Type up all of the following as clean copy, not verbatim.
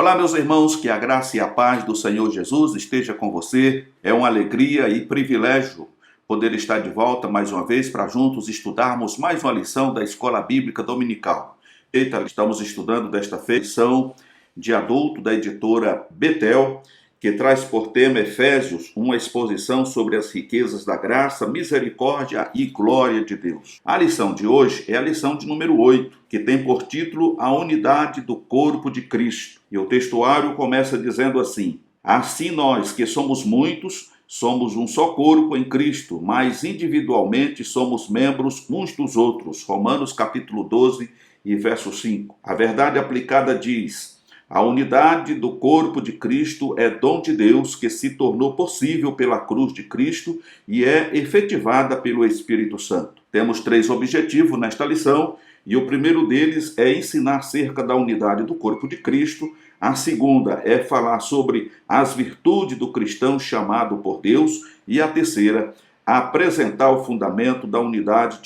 Olá, meus irmãos, que a graça e a paz do Senhor Jesus esteja com você. É uma alegria e privilégio poder estar de volta mais uma vez para juntos estudarmos mais uma lição da Escola Bíblica Dominical. Estamos estudando desta feita lição de adulto da editora Betel, que traz por tema Efésios, uma exposição sobre as riquezas da graça, misericórdia e glória de Deus. A lição de hoje é a lição de número 8, que tem por título A Unidade do Corpo de Cristo. E o textuário começa dizendo assim: assim nós, que somos muitos, somos um só corpo em Cristo, mas individualmente somos membros uns dos outros. Romanos capítulo 12 e verso 5. A verdade aplicada diz: a unidade do corpo de Cristo é dom de Deus que se tornou possível pela cruz de Cristo e é efetivada pelo Espírito Santo. Temos 3 objetivos nesta lição e o primeiro deles é ensinar acerca da unidade do corpo de Cristo. A segunda é falar sobre as virtudes do cristão chamado por Deus e a terceira, apresentar o fundamento da unidade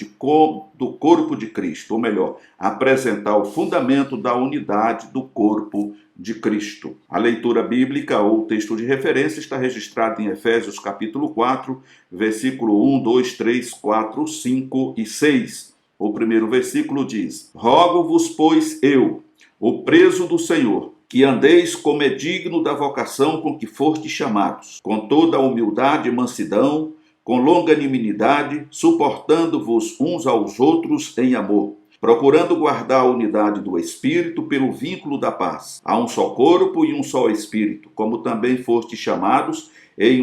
do corpo de Cristo, ou melhor, apresentar o fundamento da unidade do corpo de Cristo. A leitura bíblica ou texto de referência está registrado em Efésios capítulo 4, versículo 1, 2, 3, 4, 5 e 6. O primeiro versículo diz: rogo-vos, pois eu, o preso do Senhor, que andeis como é digno da vocação com que fostes chamados, com toda a humildade e mansidão, com longanimidade, suportando-vos uns aos outros em amor, procurando guardar a unidade do Espírito pelo vínculo da paz. Há um só corpo e um só Espírito, como também fostes chamados em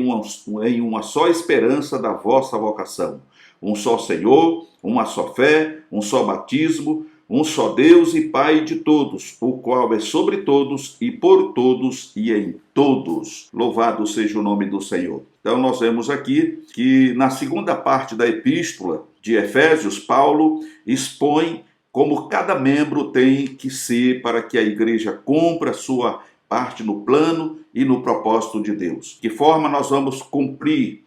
uma só esperança da vossa vocação. Um só Senhor, uma só fé, um só batismo, um só Deus e Pai de todos, o qual é sobre todos e por todos e em todos. Louvado seja o nome do Senhor. Então nós vemos aqui que na segunda parte da epístola de Efésios, Paulo expõe como cada membro tem que ser para que a igreja cumpra a sua parte no plano e no propósito de Deus. De que forma nós vamos cumprir,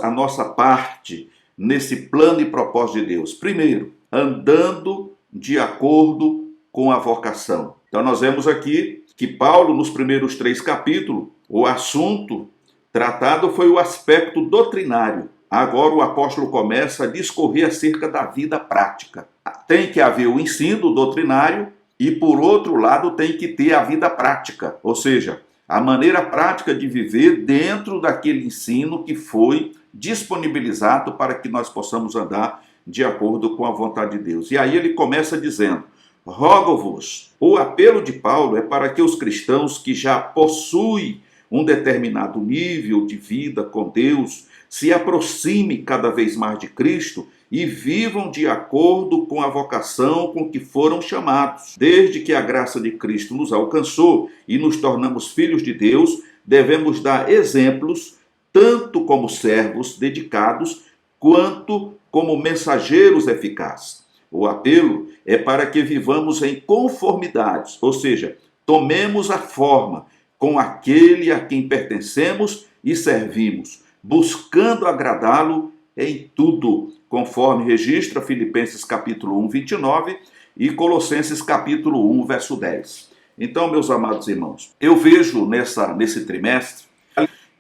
a nossa parte nesse plano e propósito de Deus? Primeiro, andando de acordo com a vocação. Então nós vemos aqui que Paulo, nos primeiros 3 capítulos, o assunto tratado foi o aspecto doutrinário. Agora o apóstolo começa a discorrer acerca da vida prática. Tem que haver o ensino doutrinário e, por outro lado, tem que ter a vida prática, ou seja, a maneira prática de viver dentro daquele ensino que foi disponibilizado para que nós possamos andar de acordo com a vontade de Deus. E aí ele começa dizendo: rogo-vos. O apelo de Paulo é para que os cristãos que já possuem um determinado nível de vida com Deus se aproximem cada vez mais de Cristo e vivam de acordo com a vocação com que foram chamados. Desde que a graça de Cristo nos alcançou e nos tornamos filhos de Deus, devemos dar exemplos, tanto como servos dedicados, quanto como mensageiros eficazes. O apelo é para que vivamos em conformidade, ou seja, tomemos a forma com aquele a quem pertencemos e servimos, buscando agradá-lo em tudo, conforme registra Filipenses capítulo 1, 29 e Colossenses capítulo 1, verso 10. Então, meus amados irmãos, eu vejo nesse trimestre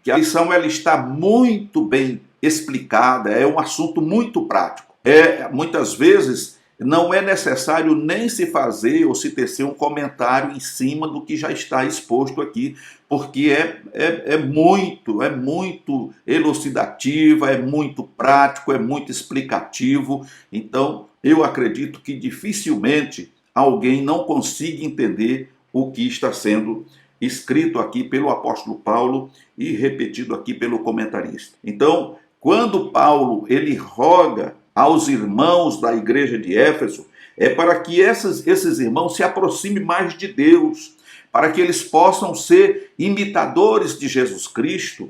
que a lição ela está muito bem explicada, é um assunto muito prático. Muitas vezes não é necessário nem se fazer ou se tecer um comentário em cima do que já está exposto aqui, porque é muito elucidativo, é muito prático, é muito explicativo. Então, eu acredito que dificilmente alguém não consiga entender o que está sendo escrito aqui pelo apóstolo Paulo e repetido aqui pelo comentarista. Então, quando Paulo ele roga aos irmãos da igreja de Éfeso, é para que esses irmãos se aproximem mais de Deus, para que eles possam ser imitadores de Jesus Cristo,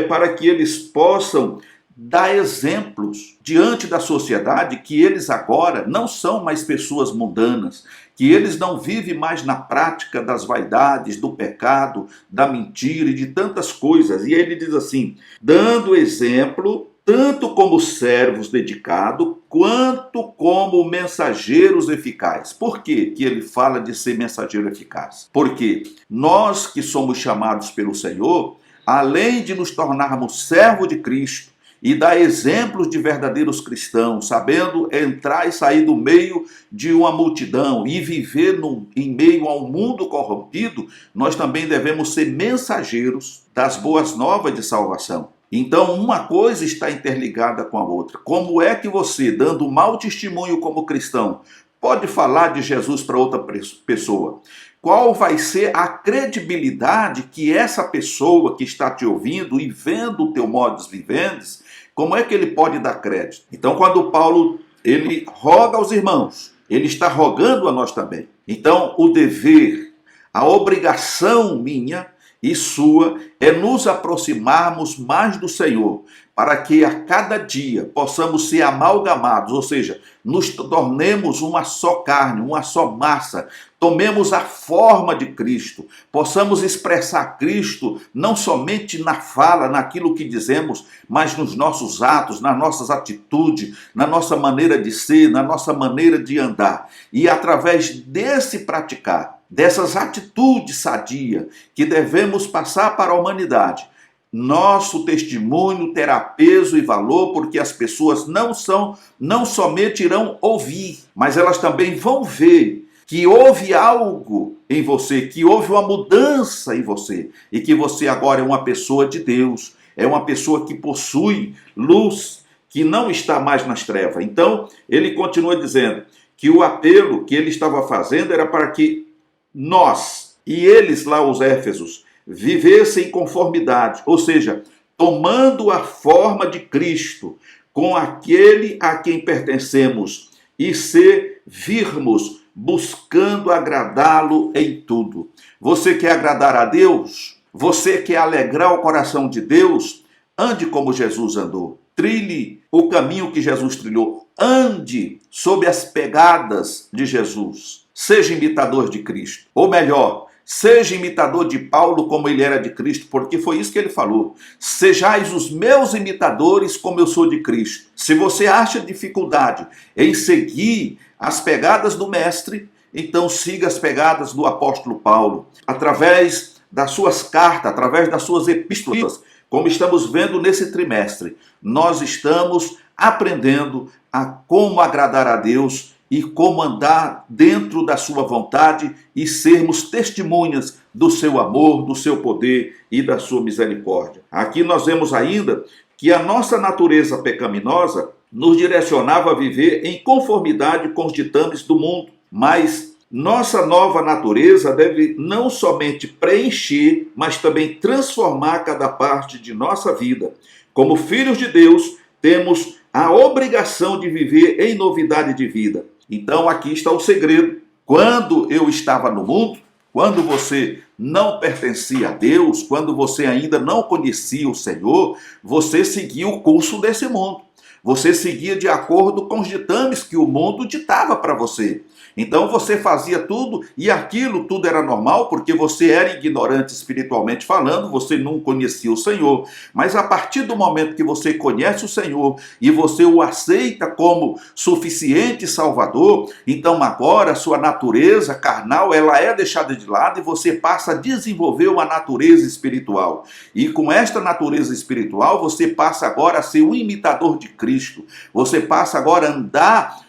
para que eles possam dar exemplos diante da sociedade que eles agora não são mais pessoas mundanas, que eles não vivem mais na prática das vaidades, do pecado, da mentira e de tantas coisas. E ele diz assim, dando exemplo tanto como servos dedicados, quanto como mensageiros eficazes. Por que que ele fala de ser mensageiro eficaz? Porque nós que somos chamados pelo Senhor, além de nos tornarmos servos de Cristo e dar exemplos de verdadeiros cristãos, sabendo entrar e sair do meio de uma multidão e viver em meio a um mundo corrompido, nós também devemos ser mensageiros das boas novas de salvação. Então, uma coisa está interligada com a outra. Como é que você, dando mau testemunho como cristão, pode falar de Jesus para outra pessoa? Qual vai ser a credibilidade que essa pessoa que está te ouvindo e vendo o teu modus vivendi, como é que ele pode dar crédito? Então, quando Paulo ele roga aos irmãos, ele está rogando a nós também. Então, o dever, a obrigação minha e sua é nos aproximarmos mais do Senhor, para que a cada dia possamos ser amalgamados, ou seja, nos tornemos uma só carne, uma só massa, tomemos a forma de Cristo, possamos expressar Cristo não somente na fala, naquilo que dizemos, mas nos nossos atos, nas nossas atitudes, na nossa maneira de ser, na nossa maneira de andar. E através desse praticar, dessas atitudes sadias que devemos passar para a humanidade, nosso testemunho terá peso e valor, porque as pessoas não somente irão ouvir, mas elas também vão ver que houve algo em você, que houve uma mudança em você, e que você agora é uma pessoa de Deus, é uma pessoa que possui luz, que não está mais nas trevas. Então, ele continua dizendo que o apelo que ele estava fazendo era para que nós, e eles lá, os Éfesos, vivessem em conformidade, ou seja, tomando a forma de Cristo, com aquele a quem pertencemos, e servirmos, buscando agradá-lo em tudo. Você quer agradar a Deus? Você quer alegrar o coração de Deus? Ande como Jesus andou. Trilhe o caminho que Jesus trilhou. Ande sob as pegadas de Jesus. Seja imitador de Cristo. Ou melhor, seja imitador de Paulo como ele era de Cristo, porque foi isso que ele falou. Sejais os meus imitadores como eu sou de Cristo. Se você acha dificuldade em seguir as pegadas do mestre, então siga as pegadas do apóstolo Paulo. Através das suas cartas, através das suas epístolas, como estamos vendo nesse trimestre, nós estamos aprendendo a como agradar a Deus e como andar dentro da sua vontade e sermos testemunhas do seu amor, do seu poder e da sua misericórdia. Aqui nós vemos ainda que a nossa natureza pecaminosa nos direcionava a viver em conformidade com os ditames do mundo, mas nossa nova natureza deve não somente preencher, mas também transformar cada parte de nossa vida. Como filhos de Deus, temos a obrigação de viver em novidade de vida. Então aqui está o segredo. Quando eu estava no mundo, quando você não pertencia a Deus, quando você ainda não conhecia o Senhor, você seguia o curso desse mundo. Você seguia de acordo com os ditames que o mundo ditava para você. Então você fazia tudo e aquilo tudo era normal porque você era ignorante espiritualmente falando, você não conhecia o Senhor. Mas a partir do momento que você conhece o Senhor e você o aceita como suficiente Salvador, então agora a sua natureza carnal ela é deixada de lado e você passa a desenvolver uma natureza espiritual. E com esta natureza espiritual você passa agora a ser um imitador de Cristo. Você passa agora a andar,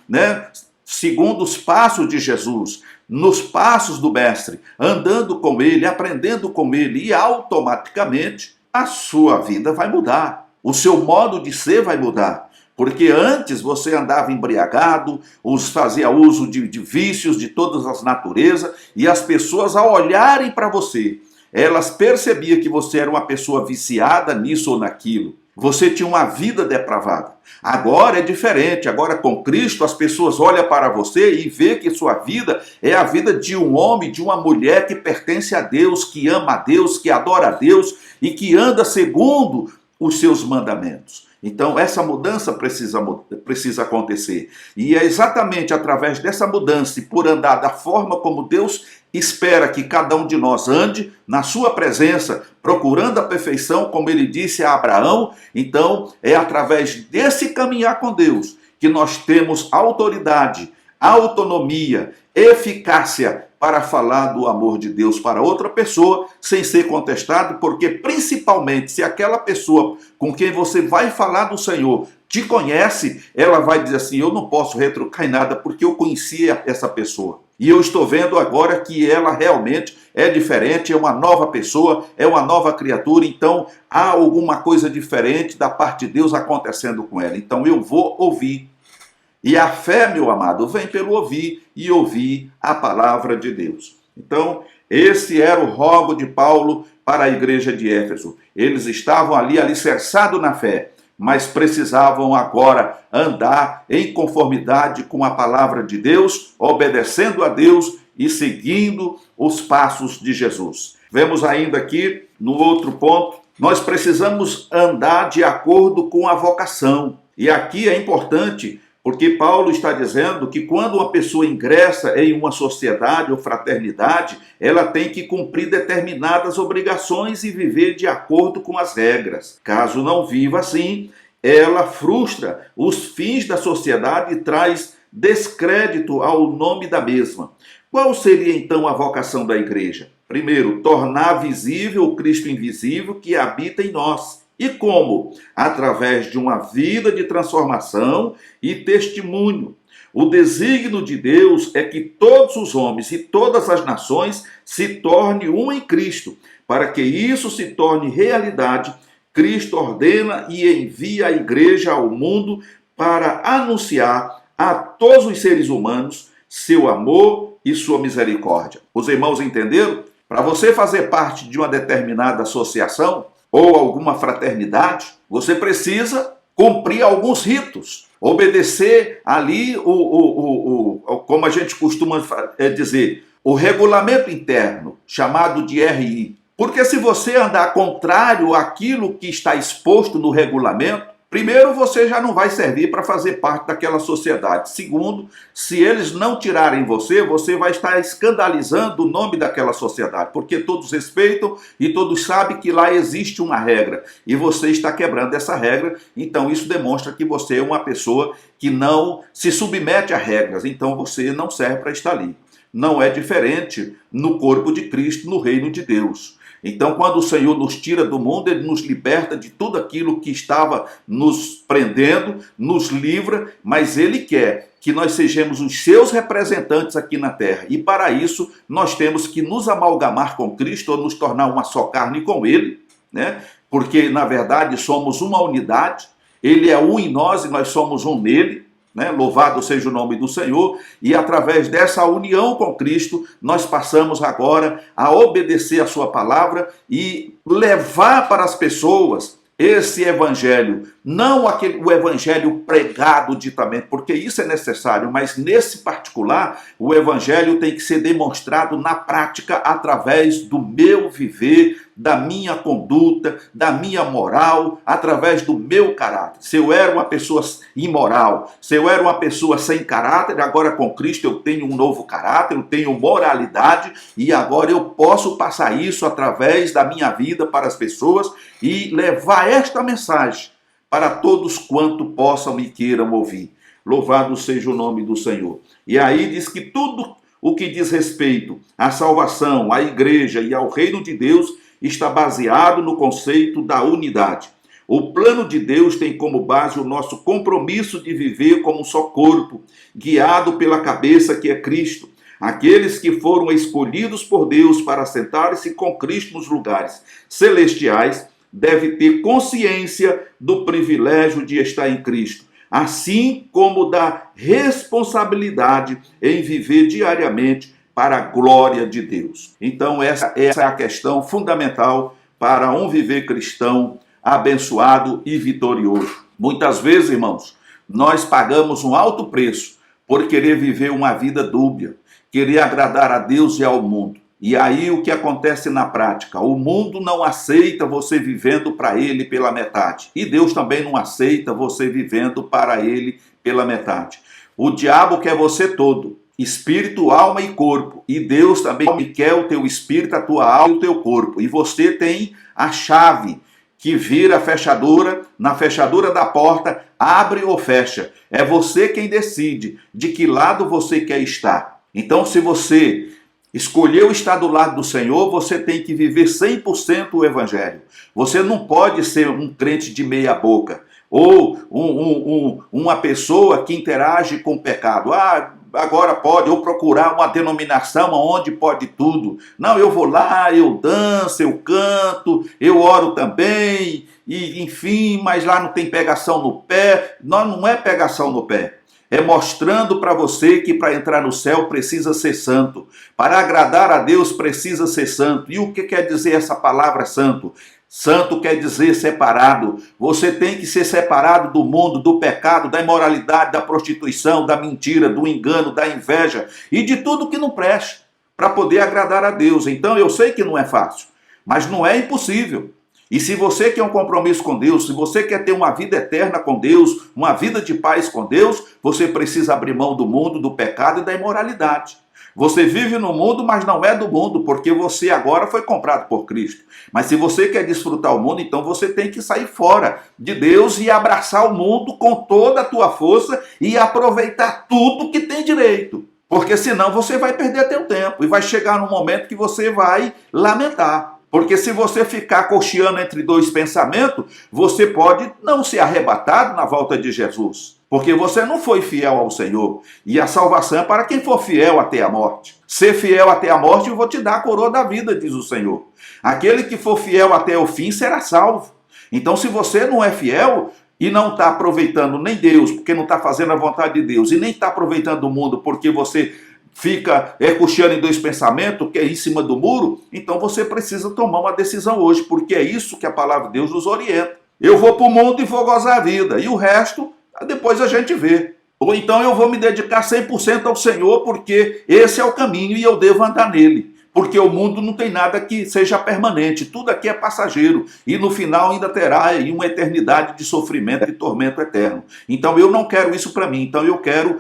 segundo os passos de Jesus, nos passos do Mestre, andando com ele, aprendendo com ele, e automaticamente a sua vida vai mudar. O seu modo de ser vai mudar. Porque antes você andava embriagado, fazia uso de vícios de todas as naturezas, e as pessoas, ao olharem para você, elas percebiam que você era uma pessoa viciada nisso ou naquilo. Você tinha uma vida depravada. Agora é diferente. Agora com Cristo as pessoas olham para você e vê que sua vida é a vida de um homem, de uma mulher que pertence a Deus, que ama a Deus, que adora a Deus e que anda segundo os seus mandamentos. Então, essa mudança precisa acontecer. E é exatamente através dessa mudança e por andar da forma como Deus espera que cada um de nós ande, na sua presença, procurando a perfeição, como ele disse a Abraão. Então, é através desse caminhar com Deus que nós temos autoridade, autonomia, eficácia para falar do amor de Deus para outra pessoa sem ser contestado, porque principalmente se aquela pessoa com quem você vai falar do Senhor te conhece, ela vai dizer assim: eu não posso retrucar em nada porque eu conhecia essa pessoa. E eu estou vendo agora que ela realmente é diferente, é uma nova pessoa, é uma nova criatura, então há alguma coisa diferente da parte de Deus acontecendo com ela. Então eu vou ouvir. E a fé, meu amado, vem pelo ouvir e ouvir a palavra de Deus. Então, esse era o rogo de Paulo para a igreja de Éfeso. Eles estavam ali alicerçados na fé, mas precisavam agora andar em conformidade com a palavra de Deus, obedecendo a Deus e seguindo os passos de Jesus. Vemos ainda aqui, no outro ponto, nós precisamos andar de acordo com a vocação. E aqui é importante, porque Paulo está dizendo que quando uma pessoa ingressa em uma sociedade ou fraternidade, ela tem que cumprir determinadas obrigações e viver de acordo com as regras. Caso não viva assim, ela frustra os fins da sociedade e traz descrédito ao nome da mesma. Qual seria então a vocação da igreja? Primeiro, tornar visível o Cristo invisível que habita em nós. E como? Através de uma vida de transformação e testemunho. O desígnio de Deus é que todos os homens e todas as nações se tornem um em Cristo. Para que isso se torne realidade, Cristo ordena e envia a igreja ao mundo para anunciar a todos os seres humanos seu amor e sua misericórdia. Os irmãos entenderam? Para você fazer parte de uma determinada associação ou alguma fraternidade, você precisa cumprir alguns ritos, obedecer ali como a gente costuma dizer, o regulamento interno, chamado de RI. Porque se você andar contrário àquilo que está exposto no regulamento, primeiro, você já não vai servir para fazer parte daquela sociedade. Segundo, se eles não tirarem você, você vai estar escandalizando o nome daquela sociedade, porque todos respeitam e todos sabem que lá existe uma regra, e você está quebrando essa regra, então isso demonstra que você é uma pessoa que não se submete a regras, então você não serve para estar ali. Não é diferente no corpo de Cristo, no reino de Deus. Então, quando o Senhor nos tira do mundo, Ele nos liberta de tudo aquilo que estava nos prendendo, nos livra, mas Ele quer que nós sejamos os seus representantes aqui na terra. E para isso, nós temos que nos amalgamar com Cristo, ou nos tornar uma só carne com Ele, né? Porque, na verdade, somos uma unidade. Ele é um em nós e nós somos um nele. Né? Louvado seja o nome do Senhor, e através dessa união com Cristo, nós passamos agora a obedecer a sua palavra e levar para as pessoas esse evangelho, não o evangelho pregado ditamente, porque isso é necessário, mas nesse particular, o evangelho tem que ser demonstrado na prática através do meu viver, da minha conduta, da minha moral, através do meu caráter. Se eu era uma pessoa imoral, se eu era uma pessoa sem caráter, agora com Cristo eu tenho um novo caráter, eu tenho moralidade, e agora eu posso passar isso através da minha vida para as pessoas e levar esta mensagem para todos quanto possam e queiram ouvir. Louvado seja o nome do Senhor. E aí diz que tudo o que diz respeito à salvação, à igreja e ao reino de Deus está baseado no conceito da unidade. O plano de Deus tem como base o nosso compromisso de viver como um só corpo, guiado pela cabeça que é Cristo. Aqueles que foram escolhidos por Deus para sentar-se com Cristo nos lugares celestiais devem ter consciência do privilégio de estar em Cristo, assim como da responsabilidade em viver diariamente para a glória de Deus. Então essa é a questão fundamental para um viver cristão abençoado e vitorioso. Muitas vezes, irmãos, nós pagamos um alto preço por querer viver uma vida dúbia, querer agradar a Deus e ao mundo. E aí o que acontece na prática? O mundo não aceita você vivendo para ele pela metade. E Deus também não aceita você vivendo para ele pela metade. O diabo quer você todo, espírito, alma e corpo. E Deus também quer o teu espírito, a tua alma e o teu corpo. E você tem a chave que vira a fechadura, na fechadura da porta, abre ou fecha. É você quem decide de que lado você quer estar. Então, se você escolheu estar do lado do Senhor, você tem que viver 100% o Evangelho. Você não pode ser um crente de meia boca, ou uma pessoa que interage com o pecado. Agora pode, ou procurar uma denominação onde pode tudo. Não, eu vou lá, eu danço, eu canto, eu oro também, e enfim, mas lá não tem pegação no pé. Não é pegação no pé. É mostrando para você que para entrar no céu precisa ser santo. Para agradar a Deus precisa ser santo. E o que quer dizer essa palavra santo? Santo quer dizer separado. Você tem que ser separado do mundo, do pecado, da imoralidade, da prostituição, da mentira, do engano, da inveja e de tudo que não preste para poder agradar a Deus. Então eu sei que não é fácil, mas não é impossível. E se você quer um compromisso com Deus, se você quer ter uma vida eterna com Deus, uma vida de paz com Deus, você precisa abrir mão do mundo, do pecado e da imoralidade. Você vive no mundo, mas não é do mundo, porque você agora foi comprado por Cristo. Mas se você quer desfrutar o mundo, então você tem que sair fora de Deus e abraçar o mundo com toda a tua força e aproveitar tudo que tem direito. Porque senão você vai perder teu tempo e vai chegar num momento que você vai lamentar. Porque se você ficar cocheando entre dois pensamentos, você pode não ser arrebatado na volta de Jesus. Porque você não foi fiel ao Senhor. E a salvação é para quem for fiel até a morte. Ser fiel até a morte, eu vou te dar a coroa da vida, diz o Senhor. Aquele que for fiel até o fim será salvo. Então, se você não é fiel e não está aproveitando nem Deus, porque não está fazendo a vontade de Deus, e nem está aproveitando o mundo porque você fica cocheando em dois pensamentos, que é em cima do muro, então você precisa tomar uma decisão hoje, porque é isso que a palavra de Deus nos orienta. Eu vou para o mundo e vou gozar a vida, e o resto, depois a gente vê. Ou então eu vou me dedicar 100% ao Senhor, porque esse é o caminho e eu devo andar nele. Porque o mundo não tem nada que seja permanente, tudo aqui é passageiro, e no final ainda terá aí uma eternidade de sofrimento e tormento eterno. Então eu não quero isso para mim, então eu quero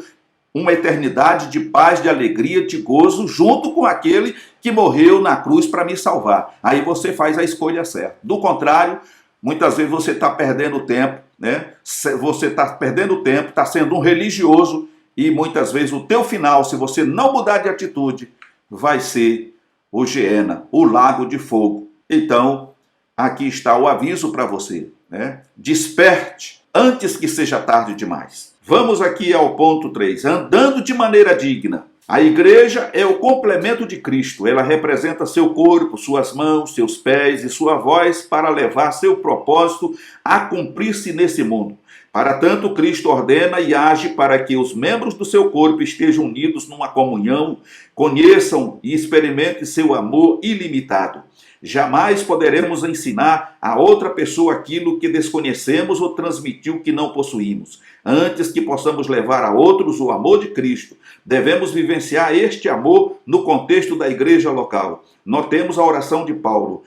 uma eternidade de paz, de alegria, de gozo, junto com aquele que morreu na cruz para me salvar. Aí você faz a escolha certa. Do contrário, muitas vezes você está perdendo tempo, né? Você está perdendo tempo, está sendo um religioso, e muitas vezes o teu final, se você não mudar de atitude, vai ser o Geena, o lago de fogo. Então, aqui está o aviso para você, né? Desperte antes que seja tarde demais. Vamos aqui ao ponto 3. Andando de maneira digna. A igreja é o complemento de Cristo. Ela representa seu corpo, suas mãos, seus pés e sua voz para levar seu propósito a cumprir-se nesse mundo. Para tanto, Cristo ordena e age para que os membros do seu corpo estejam unidos numa comunhão, conheçam e experimentem seu amor ilimitado. Jamais poderemos ensinar a outra pessoa aquilo que desconhecemos ou transmitir o que não possuímos. Antes que possamos levar a outros o amor de Cristo, devemos vivenciar este amor no contexto da igreja local. Notemos a oração de Paulo.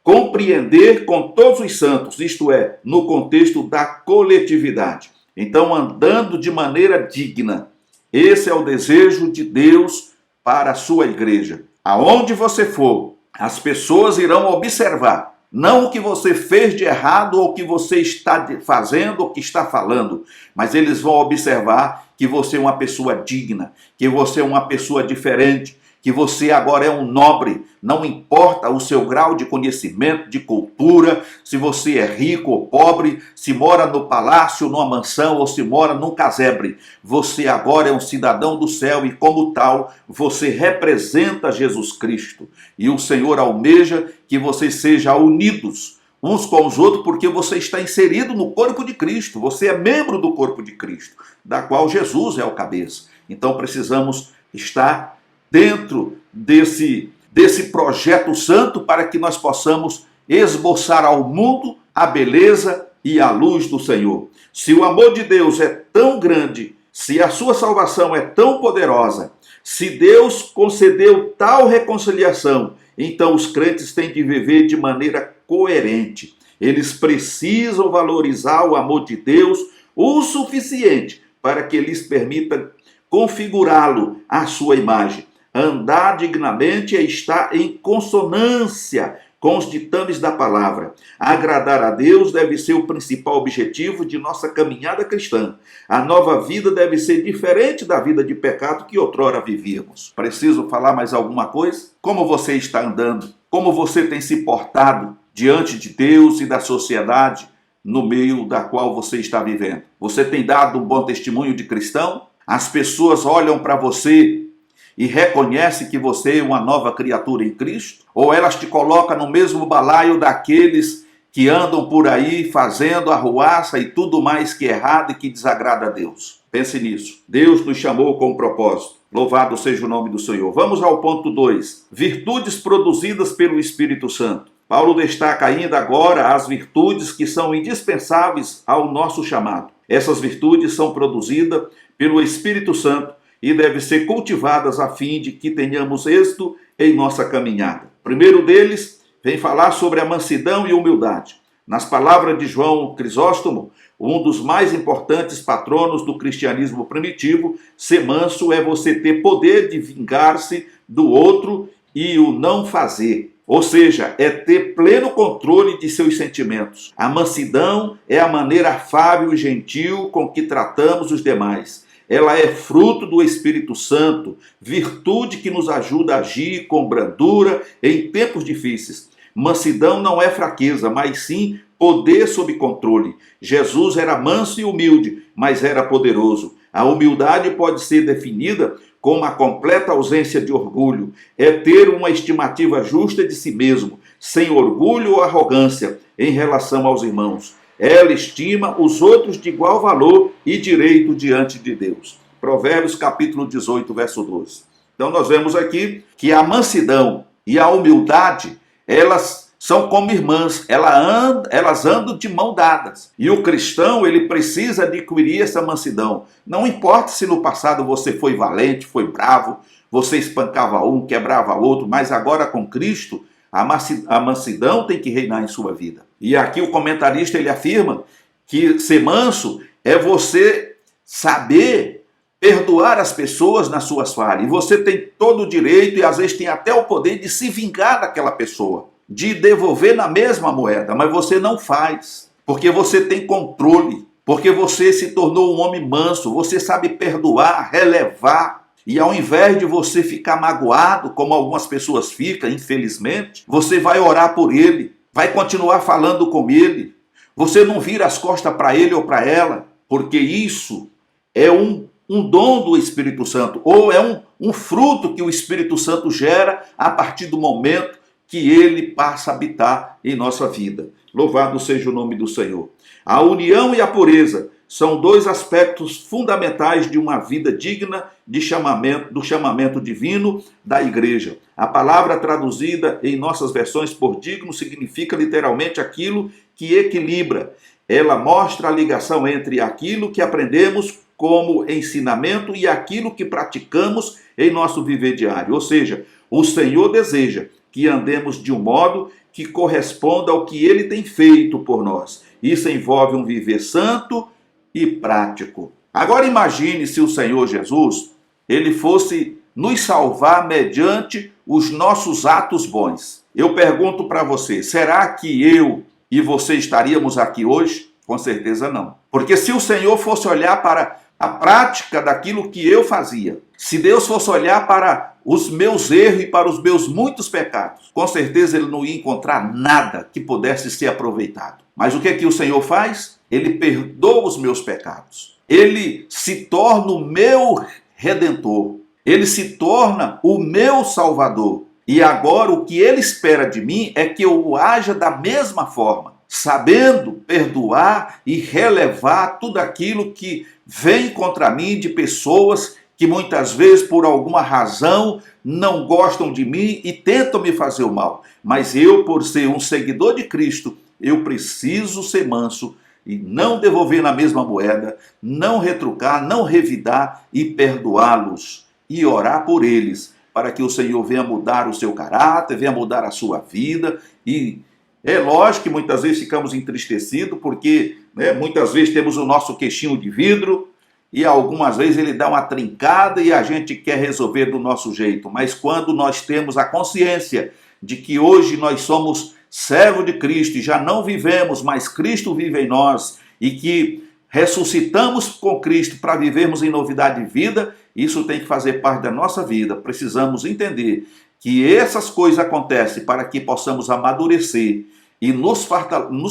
Compreender com todos os santos, isto é, no contexto da coletividade. Então, andando de maneira digna. Esse é o desejo de Deus para a sua igreja. Aonde você for, as pessoas irão observar, não o que você fez de errado ou o que você está fazendo ou que está falando, mas eles vão observar que você é uma pessoa digna, que você é uma pessoa diferente, que você agora é um nobre, não importa o seu grau de conhecimento, de cultura, se você é rico ou pobre, se mora no palácio, numa mansão ou se mora num casebre. Você agora é um cidadão do céu e, como tal, você representa Jesus Cristo. E o Senhor almeja que vocês sejam unidos uns com os outros, porque você está inserido no corpo de Cristo, você é membro do corpo de Cristo, da qual Jesus é o cabeça. Então precisamos estar dentro desse projeto santo para que nós possamos esboçar ao mundo a beleza e a luz do Senhor. Se o amor de Deus é tão grande, se a sua salvação é tão poderosa, Se Deus concedeu tal reconciliação, então os crentes têm de viver de maneira coerente. Eles precisam valorizar o amor de Deus o suficiente para que lhes permita configurá-lo à sua imagem. Andar dignamente é estar em consonância com os ditames da palavra. Agradar a Deus deve ser o principal objetivo de nossa caminhada cristã. A nova vida deve ser diferente da vida de pecado que outrora vivíamos. Preciso falar mais alguma coisa? Como você está andando? Como você tem se portado diante de Deus e da sociedade no meio da qual você está vivendo? Você tem dado um bom testemunho de cristão? As pessoas olham para você e reconhecem que você é uma nova criatura em Cristo? Ou elas te colocam no mesmo balaio daqueles que andam por aí fazendo arruaça e tudo mais que é errado e que desagrada a Deus? Pense nisso. Deus nos chamou com um propósito. Louvado seja o nome do Senhor. Vamos ao ponto 2. Virtudes produzidas pelo Espírito Santo. Paulo destaca ainda agora as virtudes que são indispensáveis ao nosso chamado. Essas virtudes são produzidas pelo Espírito Santo e devem ser cultivadas a fim de que tenhamos êxito em nossa caminhada. O primeiro deles vem falar sobre a mansidão e humildade. Nas palavras de João Crisóstomo, um dos mais importantes patronos do cristianismo primitivo, ser manso é você ter poder de vingar-se do outro e o não fazer. Ou seja, é ter pleno controle de seus sentimentos. A mansidão é a maneira afável e gentil com que tratamos os demais. Ela é fruto do Espírito Santo, virtude que nos ajuda a agir com brandura em tempos difíceis. Mansidão não é fraqueza, mas sim poder sob controle. Jesus era manso e humilde, mas era poderoso. A humildade pode ser definida como a completa ausência de orgulho. É ter uma estimativa justa de si mesmo, sem orgulho ou arrogância em relação aos irmãos. Ela estima os outros de igual valor e direito diante de Deus. Provérbios capítulo 18, verso 12. Então nós vemos aqui que a mansidão e a humildade, elas são como irmãs, elas andam de mão dadas. E o cristão, ele precisa adquirir essa mansidão. Não importa se no passado você foi valente, foi bravo, você espancava um, quebrava outro, mas agora com Cristo, a mansidão tem que reinar em sua vida. E aqui o comentarista ele afirma que ser manso é você saber perdoar as pessoas nas suas falhas. E você tem todo o direito e às vezes tem até o poder de se vingar daquela pessoa, de devolver na mesma moeda, mas você não faz, porque você tem controle, porque você se tornou um homem manso, você sabe perdoar, relevar. E ao invés de você ficar magoado, como algumas pessoas ficam, infelizmente, você vai orar por ele, vai continuar falando com ele. Você não vira as costas para ele ou para ela, porque isso é um dom do Espírito Santo, ou é um fruto que o Espírito Santo gera a partir do momento que ele passa a habitar em nossa vida. Louvado seja o nome do Senhor. A união e a pureza são dois aspectos fundamentais de uma vida digna do chamamento divino da igreja. A palavra traduzida em nossas versões por digno significa literalmente aquilo que equilibra. Ela mostra a ligação entre aquilo que aprendemos como ensinamento e aquilo que praticamos em nosso viver diário. Ou seja, o Senhor deseja que andemos de um modo que corresponda ao que ele tem feito por nós. Isso envolve um viver santo e prático. Agora imagine se o Senhor Jesus, ele fosse nos salvar mediante os nossos atos bons. Eu pergunto para você, será que eu e você estaríamos aqui hoje? Com certeza não. Porque se o Senhor fosse olhar para a prática daquilo que eu fazia, se Deus fosse olhar para os meus erros e para os meus muitos pecados, com certeza ele não ia encontrar nada que pudesse ser aproveitado. Mas o que é que o Senhor faz? Ele perdoa os meus pecados. Ele se torna o meu redentor. Ele se torna o meu salvador. E agora o que ele espera de mim é que eu haja da mesma forma, sabendo perdoar e relevar tudo aquilo que vem contra mim de pessoas que muitas vezes por alguma razão não gostam de mim e tentam me fazer o mal. Mas eu, por ser um seguidor de Cristo, eu preciso ser manso e não devolver na mesma moeda, não retrucar, não revidar e perdoá-los. e orar por eles, para que o Senhor venha mudar o seu caráter, venha mudar a sua vida. E é lógico que muitas vezes ficamos entristecidos, porque muitas vezes temos o nosso queixinho de vidro, e algumas vezes ele dá uma trincada e a gente quer resolver do nosso jeito. Mas quando nós temos a consciência de que hoje nós somos servos de Cristo e já não vivemos, mas Cristo vive em nós, e que ressuscitamos com Cristo para vivermos em novidade de vida, isso tem que fazer parte da nossa vida. Precisamos entender que essas coisas acontecem para que possamos amadurecer e nos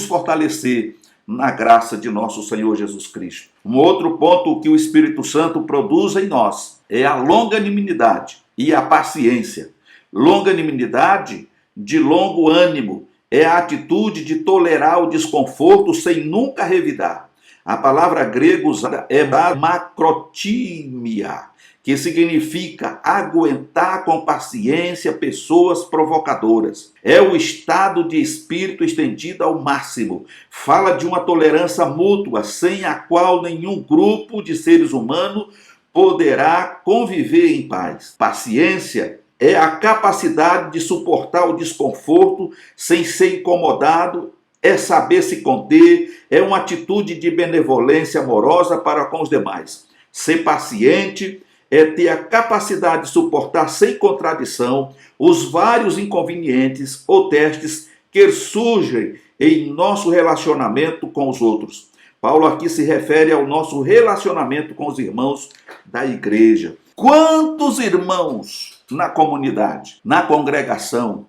fortalecer na graça de nosso Senhor Jesus Cristo. Um outro ponto que o Espírito Santo produz em nós é a longanimidade e a paciência. Longanimidade, de longo ânimo, é a atitude de tolerar o desconforto sem nunca revidar. A palavra grega usada é macrotímia, que significa aguentar com paciência pessoas provocadoras. É o estado de espírito estendido ao máximo. Fala de uma tolerância mútua, sem a qual nenhum grupo de seres humanos poderá conviver em paz. Paciência é a capacidade de suportar o desconforto sem ser incomodado, é saber se conter, é uma atitude de benevolência amorosa para com os demais. Ser paciente é ter a capacidade de suportar sem contradição os vários inconvenientes ou testes que surgem em nosso relacionamento com os outros. Paulo aqui se refere ao nosso relacionamento com os irmãos da igreja. Quantos irmãos na comunidade, na congregação,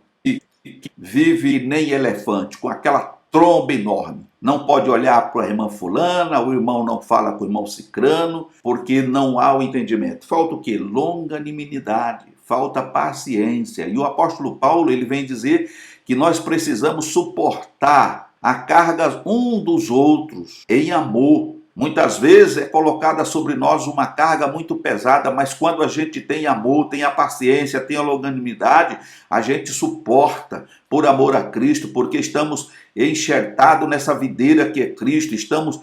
vive nem elefante, com aquela tromba enorme? Não pode olhar para a irmã fulana, o irmão não fala com o irmão cicrano, porque não há o entendimento. Falta o quê? Longanimidade, falta paciência. E o apóstolo Paulo, ele vem dizer que nós precisamos suportar a carga um dos outros em amor. Muitas vezes é colocada sobre nós uma carga muito pesada, mas quando a gente tem amor, tem a paciência, tem a longanimidade, a gente suporta por amor a Cristo, porque estamos enxertados nessa videira que é Cristo, estamos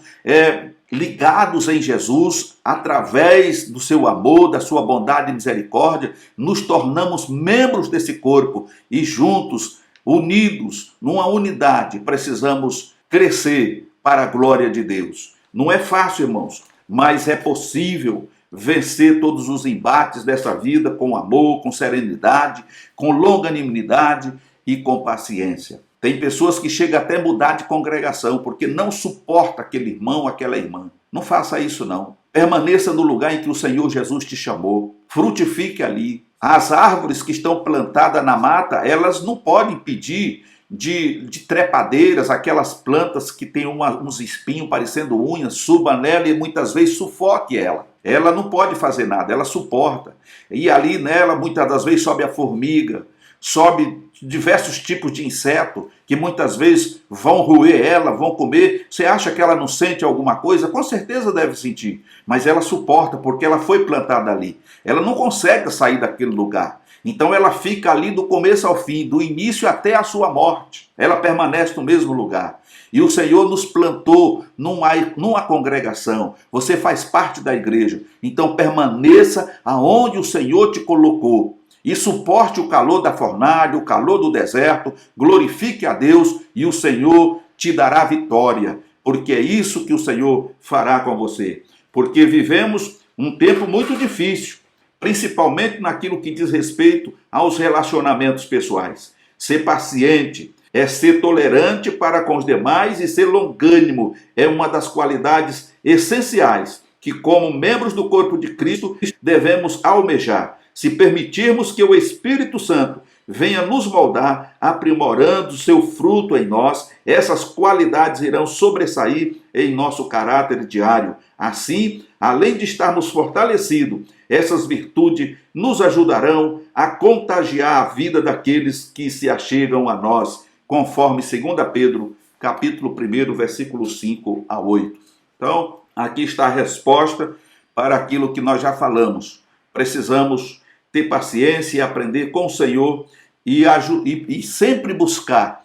ligados em Jesus, através do seu amor, da sua bondade e misericórdia, nos tornamos membros desse corpo e juntos, unidos, numa unidade, precisamos crescer para a glória de Deus. Não é fácil, irmãos, mas é possível vencer todos os embates dessa vida com amor, com serenidade, com longanimidade e com paciência. Tem pessoas que chegam até a mudar de congregação porque não suporta aquele irmão, aquela irmã. Não faça isso, não. Permaneça no lugar em que o Senhor Jesus te chamou. Frutifique ali. As árvores que estão plantadas na mata, elas não podem pedir de trepadeiras, aquelas plantas que tem uns espinhos parecendo unhas, suba nela e muitas vezes sufoque ela. Ela não pode fazer nada, ela suporta. E ali nela, muitas das vezes, sobe a formiga, sobe diversos tipos de inseto, que muitas vezes vão roer ela, vão comer. Você acha que ela não sente alguma coisa? Com certeza deve sentir, mas ela suporta, porque ela foi plantada ali. Ela não consegue sair daquele lugar. Então ela fica ali do começo ao fim, do início até a sua morte. Ela permanece no mesmo lugar. E o Senhor nos plantou numa congregação. Você faz parte da igreja. Então permaneça aonde o Senhor te colocou. E suporte o calor da fornalha, o calor do deserto. Glorifique a Deus e o Senhor te dará vitória. Porque é isso que o Senhor fará com você. Porque vivemos um tempo muito difícil, principalmente naquilo que diz respeito aos relacionamentos pessoais. Ser paciente é ser tolerante para com os demais e ser longânimo é uma das qualidades essenciais que, como membros do corpo de Cristo, devemos almejar. Se permitirmos que o Espírito Santo venha nos moldar, aprimorando seu fruto em nós, essas qualidades irão sobressair em nosso caráter diário. Assim, além de estarmos fortalecidos, essas virtudes nos ajudarão a contagiar a vida daqueles que se achegam a nós, conforme 2 Pedro, capítulo 1, versículos 5 a 8. Então, aqui está a resposta para aquilo que nós já falamos. Precisamos ter paciência e aprender com o Senhor e sempre buscar,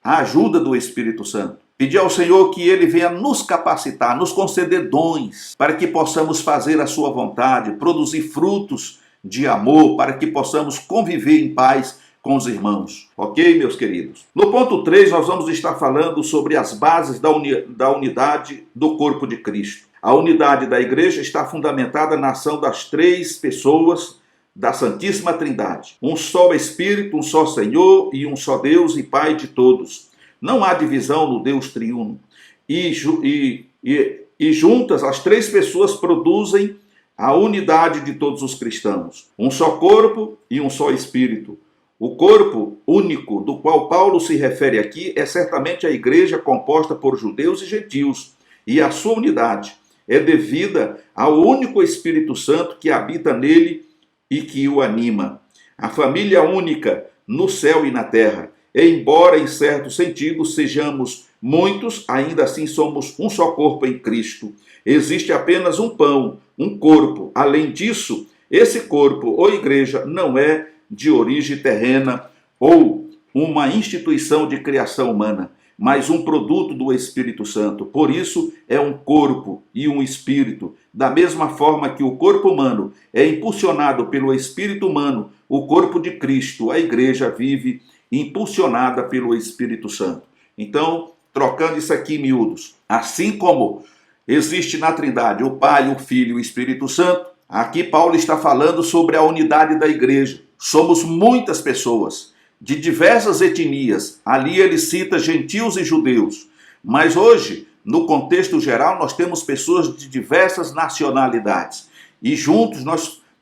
a ajuda do Espírito Santo. Pedir ao Senhor que Ele venha nos capacitar, nos conceder dons, para que possamos fazer a sua vontade, produzir frutos de amor, para que possamos conviver em paz com os irmãos. Ok, meus queridos? No ponto 3, nós vamos estar falando sobre as bases da unidade do corpo de Cristo. A unidade da igreja está fundamentada na ação das três pessoas da Santíssima Trindade. Um só Espírito, um só Senhor e um só Deus e Pai de todos. Não há divisão no Deus triuno. E juntas, as três pessoas produzem a unidade de todos os cristãos. Um só corpo e um só Espírito. O corpo único do qual Paulo se refere aqui é certamente a igreja composta por judeus e gentios. E a sua unidade é devida ao único Espírito Santo que habita nele e que o anima. A família única no céu e na terra. Embora em certo sentido sejamos muitos, ainda assim somos um só corpo em Cristo. Existe apenas um pão, um corpo. Além disso, esse corpo ou igreja não é de origem terrena ou uma instituição de criação humana, mas um produto do Espírito Santo. Por isso, é um corpo e um espírito. Da mesma forma que o corpo humano é impulsionado pelo espírito humano, o corpo de Cristo, a igreja, vive impulsionada pelo Espírito Santo. Então, trocando isso aqui em miúdos, assim como existe na Trindade o Pai, o Filho e o Espírito Santo, aqui Paulo está falando sobre a unidade da igreja. Somos muitas pessoas, de diversas etnias. Ali ele cita gentios e judeus. Mas hoje, no contexto geral, nós temos pessoas de diversas nacionalidades. E juntos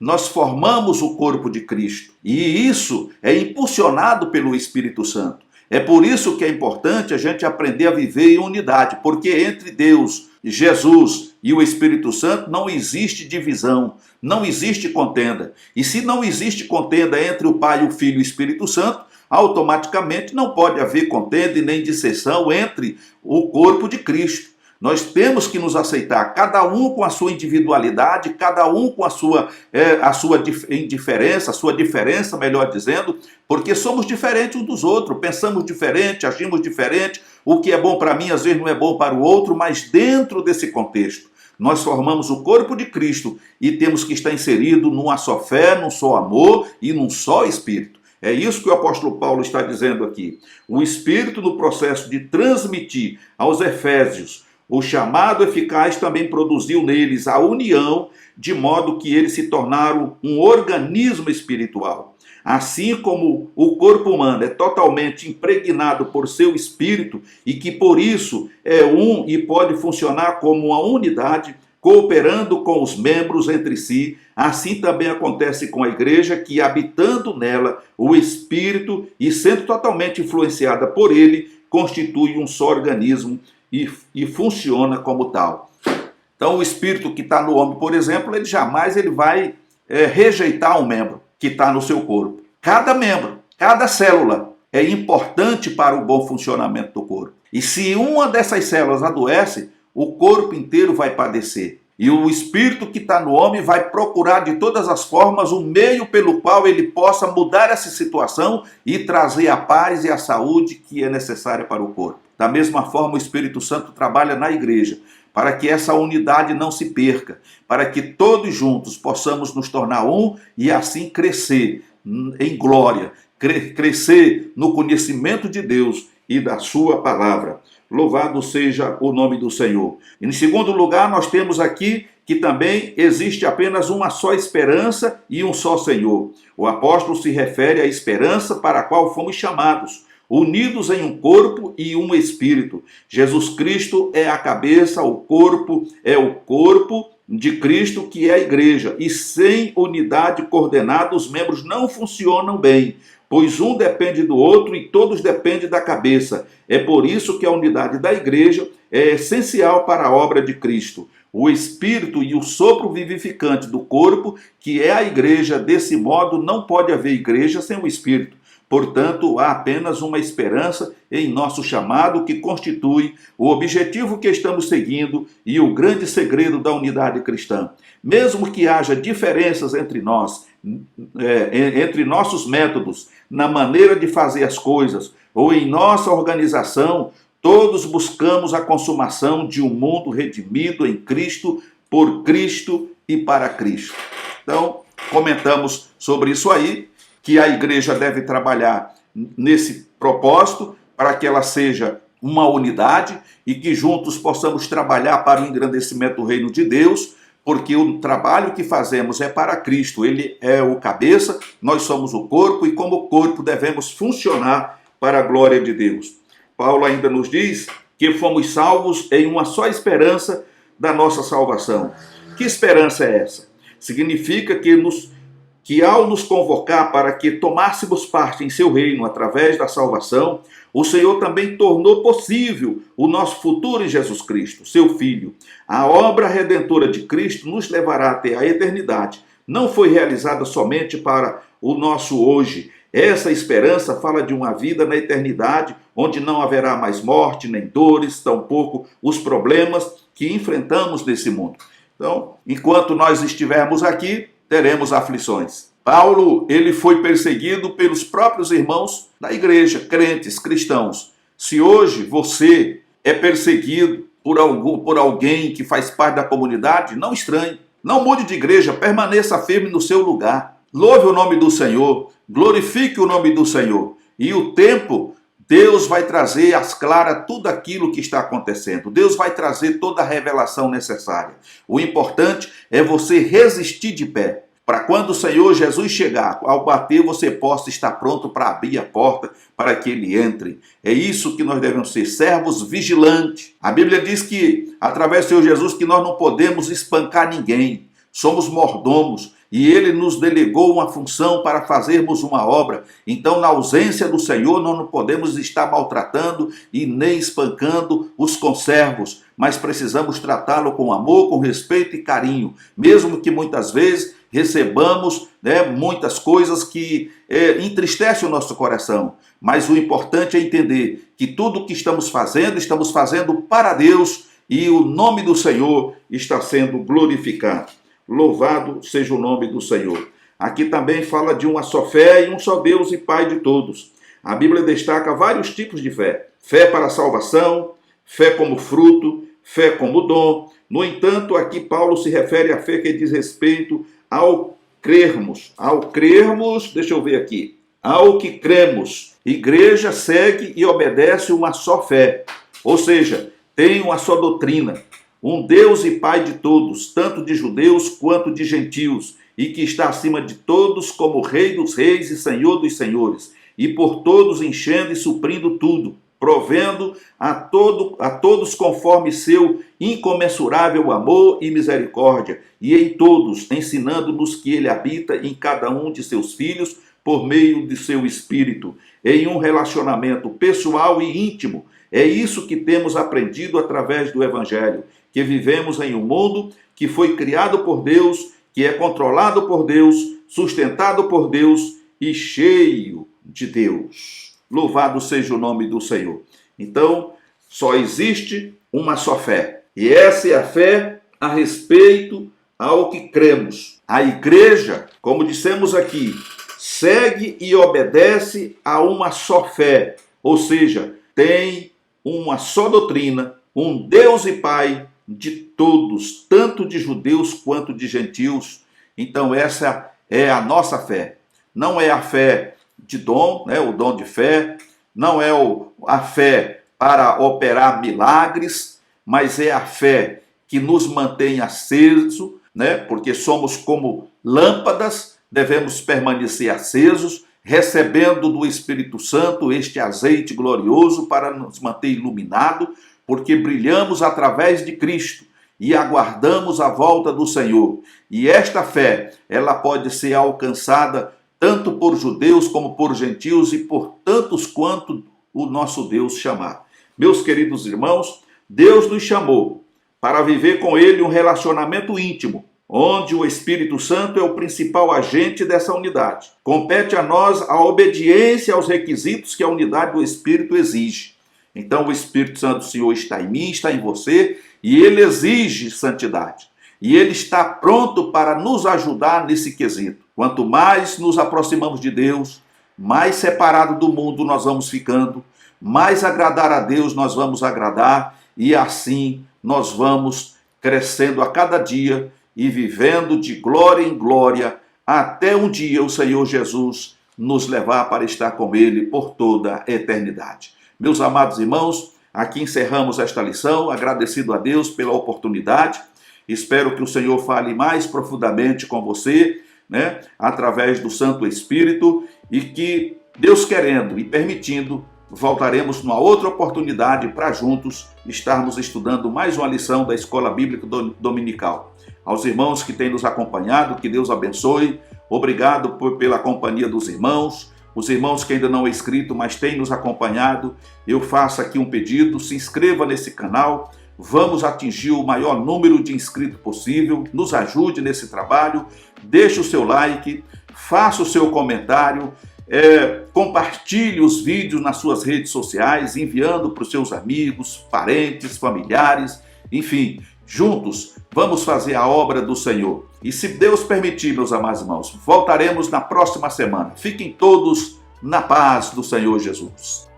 nós formamos o corpo de Cristo. E isso é impulsionado pelo Espírito Santo. É por isso que é importante a gente aprender a viver em unidade, porque entre Deus, Jesus e o Espírito Santo não existe divisão, não existe contenda. E se não existe contenda entre o Pai, o Filho e o Espírito Santo, automaticamente não pode haver contenda e nem dissensão entre o corpo de Cristo. Nós temos que nos aceitar, cada um com a sua individualidade, cada um com a sua indiferença, a sua diferença, melhor dizendo, porque somos diferentes uns dos outros, pensamos diferente, agimos diferente, o que é bom para mim às vezes não é bom para o outro, mas dentro desse contexto, nós formamos o corpo de Cristo e temos que estar inserido numa só fé, num só amor e num só Espírito. É isso que o apóstolo Paulo está dizendo aqui. O Espírito, no processo de transmitir aos Efésios o chamado eficaz, também produziu neles a união, de modo que eles se tornaram um organismo espiritual. Assim como o corpo humano é totalmente impregnado por seu espírito e que por isso é um e pode funcionar como uma unidade, cooperando com os membros entre si, assim também acontece com a igreja, que habitando nela o Espírito e sendo totalmente influenciada por ele, constitui um só organismo e funciona como tal. Então o Espírito que está no homem, por exemplo, ele jamais vai rejeitar um membro que está no seu corpo. Cada membro, cada célula é importante para o bom funcionamento do corpo. E se uma dessas células adoece, o corpo inteiro vai padecer. E o Espírito que está no homem vai procurar de todas as formas um meio pelo qual ele possa mudar essa situação e trazer a paz e a saúde que é necessária para o corpo. Da mesma forma, o Espírito Santo trabalha na igreja para que essa unidade não se perca, para que todos juntos possamos nos tornar um e assim crescer em glória, crescer no conhecimento de Deus e da sua palavra. Louvado seja o nome do Senhor. E em segundo lugar, nós temos aqui que também existe apenas uma só esperança e um só Senhor. O apóstolo se refere à esperança para a qual fomos chamados, unidos em um corpo e um espírito. Jesus Cristo é a cabeça, o corpo é o corpo de Cristo, que é a igreja. E sem unidade coordenada, os membros não funcionam bem, pois um depende do outro e todos dependem da cabeça. É por isso que a unidade da igreja é essencial para a obra de Cristo. O Espírito e o sopro vivificante do corpo, que é a igreja, desse modo não pode haver igreja sem o Espírito. Portanto, há apenas uma esperança em nosso chamado, que constitui o objetivo que estamos seguindo e o grande segredo da unidade cristã. Mesmo que haja diferenças entre nós, entre nossos métodos, na maneira de fazer as coisas, ou em nossa organização, Todos buscamos a consumação de um mundo redimido em Cristo, por Cristo e para Cristo. Então, comentamos sobre isso aí, que a igreja deve trabalhar nesse propósito para que ela seja uma unidade e que juntos possamos trabalhar para o engrandecimento do reino de Deus, porque o trabalho que fazemos é para Cristo, ele é o cabeça, nós somos o corpo e como corpo devemos funcionar para a glória de Deus. Paulo ainda nos diz que fomos salvos em uma só esperança da nossa salvação. Que esperança é essa? Significa que ao nos convocar para que tomássemos parte em seu reino através da salvação, o Senhor também tornou possível o nosso futuro em Jesus Cristo, seu Filho. A obra redentora de Cristo nos levará até a eternidade. Não foi realizada somente para o nosso hoje. Essa esperança fala de uma vida na eternidade, onde não haverá mais morte, nem dores, tampouco os problemas que enfrentamos nesse mundo. Então, enquanto nós estivermos aqui, teremos aflições. Paulo, ele foi perseguido pelos próprios irmãos da igreja, crentes, cristãos. Se hoje você é perseguido por alguém que faz parte da comunidade, não estranhe. Não mude de igreja, permaneça firme no seu lugar. Louve o nome do Senhor, glorifique o nome do Senhor. E o tempo, Deus vai trazer às claras tudo aquilo que está acontecendo. Deus vai trazer toda a revelação necessária. O importante é você resistir de pé, para quando o Senhor Jesus chegar, ao bater, você possa estar pronto para abrir a porta para que ele entre. É isso que nós devemos ser, servos vigilantes. A Bíblia diz que, através do Senhor Jesus, que nós não podemos espancar ninguém. Somos mordomos e ele nos delegou uma função para fazermos uma obra. Então, na ausência do Senhor, nós não podemos estar maltratando e nem espancando os conservos, mas precisamos tratá-lo com amor, com respeito e carinho, mesmo que muitas vezes recebamos muitas coisas que entristecem o nosso coração. Mas o importante é entender que tudo o que estamos fazendo para Deus e o nome do Senhor está sendo glorificado. Louvado seja o nome do Senhor. Aqui também fala de uma só fé e um só Deus e Pai de todos. A Bíblia destaca vários tipos de fé. Fé para a salvação, fé como fruto, fé como dom. No entanto, aqui Paulo se refere à fé que diz respeito ao crermos. Deixa eu ver aqui. Ao que cremos. Igreja segue e obedece uma só fé. Ou seja, tem uma só doutrina. Um Deus e Pai de todos, tanto de judeus quanto de gentios, e que está acima de todos como Rei dos reis e Senhor dos senhores, e por todos enchendo e suprindo tudo, provendo a todos conforme seu incomensurável amor e misericórdia, e em todos ensinando-nos que ele habita em cada um de seus filhos por meio de seu Espírito, em um relacionamento pessoal e íntimo. É isso que temos aprendido através do Evangelho, que vivemos em um mundo que foi criado por Deus, que é controlado por Deus, sustentado por Deus e cheio de Deus. Louvado seja o nome do Senhor. Então, só existe uma só fé. E essa é a fé a respeito ao que cremos. A igreja, como dissemos aqui, segue e obedece a uma só fé. Ou seja, tem uma só doutrina, um Deus e Pai de todos, tanto de judeus quanto de gentios. Então essa é a nossa fé. Não é a fé de dom, o dom de fé, não é a fé para operar milagres, mas é a fé que nos mantém aceso, porque somos como lâmpadas, devemos permanecer acesos, recebendo do Espírito Santo este azeite glorioso para nos manter iluminado, porque brilhamos através de Cristo e aguardamos a volta do Senhor. E esta fé, ela pode ser alcançada tanto por judeus como por gentios e por tantos quanto o nosso Deus chamar. Meus queridos irmãos, Deus nos chamou para viver com Ele um relacionamento íntimo, onde o Espírito Santo é o principal agente dessa unidade. Compete a nós a obediência aos requisitos que a unidade do Espírito exige. Então o Espírito Santo do Senhor está em mim, está em você, e ele exige santidade. E ele está pronto para nos ajudar nesse quesito. Quanto mais nos aproximamos de Deus, mais separado do mundo nós vamos ficando, mais agradar a Deus nós vamos agradar, e assim nós vamos crescendo a cada dia e vivendo de glória em glória, até um dia o Senhor Jesus nos levar para estar com Ele por toda a eternidade. Meus amados irmãos, aqui encerramos esta lição, agradecido a Deus pela oportunidade. Espero que o Senhor fale mais profundamente com você, através do Santo Espírito, e que, Deus querendo e permitindo, voltaremos numa outra oportunidade para juntos estarmos estudando mais uma lição da Escola Bíblica Dominical. Aos irmãos que têm nos acompanhado, que Deus abençoe. Obrigado pela companhia dos irmãos. Os irmãos que ainda não é inscrito, mas têm nos acompanhado, eu faço aqui um pedido: se inscreva nesse canal. Vamos atingir o maior número de inscritos possível. Nos ajude nesse trabalho. Deixe o seu like, faça o seu comentário, compartilhe os vídeos nas suas redes sociais, enviando para os seus amigos, parentes, familiares, enfim, juntos vamos fazer a obra do Senhor. E se Deus permitir, meus amados irmãos, voltaremos na próxima semana. Fiquem todos na paz do Senhor Jesus.